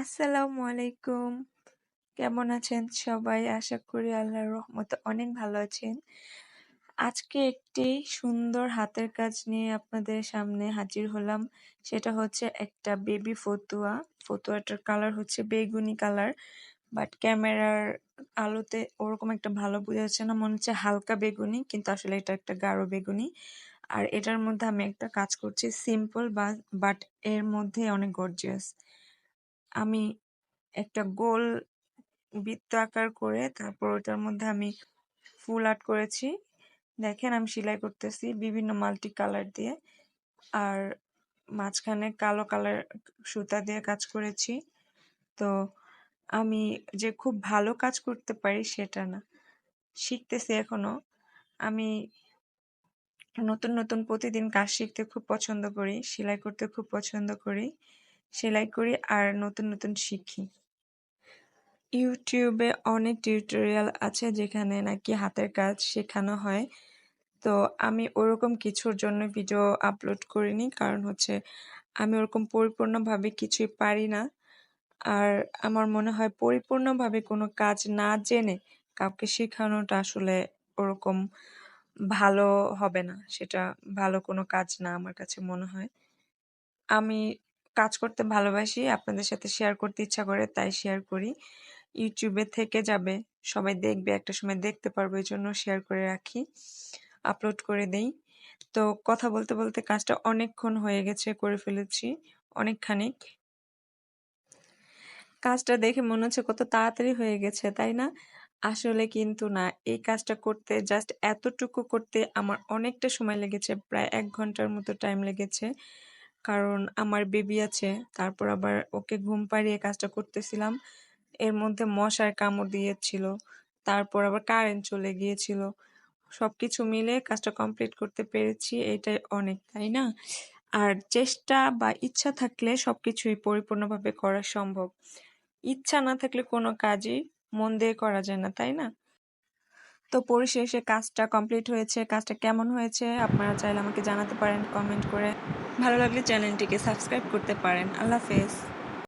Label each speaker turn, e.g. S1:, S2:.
S1: আসসালামু আলাইকুম। কেমন আছেন সবাই? আশা করি আল্লাহর রহমতে অনেক ভালো আছেন। আজকে একটি সুন্দর হাতের কাজ নিয়ে আপনাদের সামনে হাজির হলাম। সেটা হচ্ছে একটা বেবি ফতুয়া। ফতুয়াটার কালার হচ্ছে বেগুনি কালার। বাট ক্যামেরার আলোতে ওরকম একটা ভালো বোঝা যাচ্ছে না। মনে হচ্ছে হালকা বেগুনি, কিন্তু আসলে এটা একটা গাঢ় বেগুনি। আর এটার মধ্যে আমি একটা কাজ করছি সিম্পল বাট এর মধ্যে অনেক গর্জিয়াস। আমি একটা গোল বৃত্ত আকার করে তারপর ওটার মধ্যে আমি ফুল আর্ট করেছি। দেখেন আমি সেলাই করতেছি বিভিন্ন মাল্টি কালার দিয়ে। আর মাঝখানে কালো কালার সুতা দিয়ে কাজ করেছি। তো আমি যে খুব ভালো কাজ করতে পারি সেটা না, শিখতেছি এখনো। আমি নতুন নতুন প্রতিদিন কাজ শিখতে খুব পছন্দ করি, সেলাই করতে খুব পছন্দ করি, সেলাই করি আর নতুন নতুন শিখি। ইউটিউবে অনেক টিউটোরিয়াল আছে যেখানে নাকি হাতের কাজ শেখানো হয়। তো আমি ওরকম কিছুর জন্য ভিডিও আপলোড করিনি, কারণ হচ্ছে আমি ওরকম পরিপূর্ণভাবে কিছুই পারি না। আর আমার মনে হয় পরিপূর্ণভাবে কোনো কাজ না জেনে কাউকে শেখানোটা আসলে ওরকম ভালো হবে না। সেটা ভালো কোনো কাজ না আমার কাছে মনে হয়। আমি কাজ করতে ভালোবাসি, আপনাদের সাথে শেয়ার করতে ইচ্ছা করে তাই শেয়ার করি। ইউটিউবে থেকে যাবে, সবাই দেখবে, একটা সময় দেখতে পারবো, এই জন্য শেয়ার করে রাখি, আপলোড করে দেই। তো কথা বলতে বলতে কাজটা অনেকক্ষণ হয়ে গেছে, করে ফেলেছি অনেকখানি। কাজটা দেখে মনে হচ্ছে কত তাড়াতাড়ি হয়ে গেছে, তাই না? আসলে কিন্তু না, এই কাজটা করতে জাস্ট এতটুকু করতে আমার অনেকটা সময় লেগেছে, প্রায় 1 ঘন্টার মতো টাইম লেগেছে। কারণ আমার বেবি আছে, তারপর আবার ওকে ঘুম পাড়িয়ে কাজটা করতেছিলাম। এর মধ্যে মশার কামড় দিয়েছিল, তারপর আবার কারেন্ট চলে গিয়েছিল। সবকিছু মিলে কাজটা কমপ্লিট করতে পেরেছি, এটাই অনেক, তাই না? আর চেষ্টা বা ইচ্ছা থাকলে সবকিছুই পরিপূর্ণভাবে করা সম্ভব। ইচ্ছা না থাকলে কোনো কাজই মন দিয়ে করা যায় না, তাই না? তো পরিশেষে কাজটা কমপ্লিট হয়েছে। কাজটা কেমন হয়েছে আপনারা চাইলে আমাকে জানাতে পারেন কমেন্ট করে। ভালো লাগলে চ্যানেলটিকে সাবস্ক্রাইব করতে পারেন। আল্লাহ হাফেজ।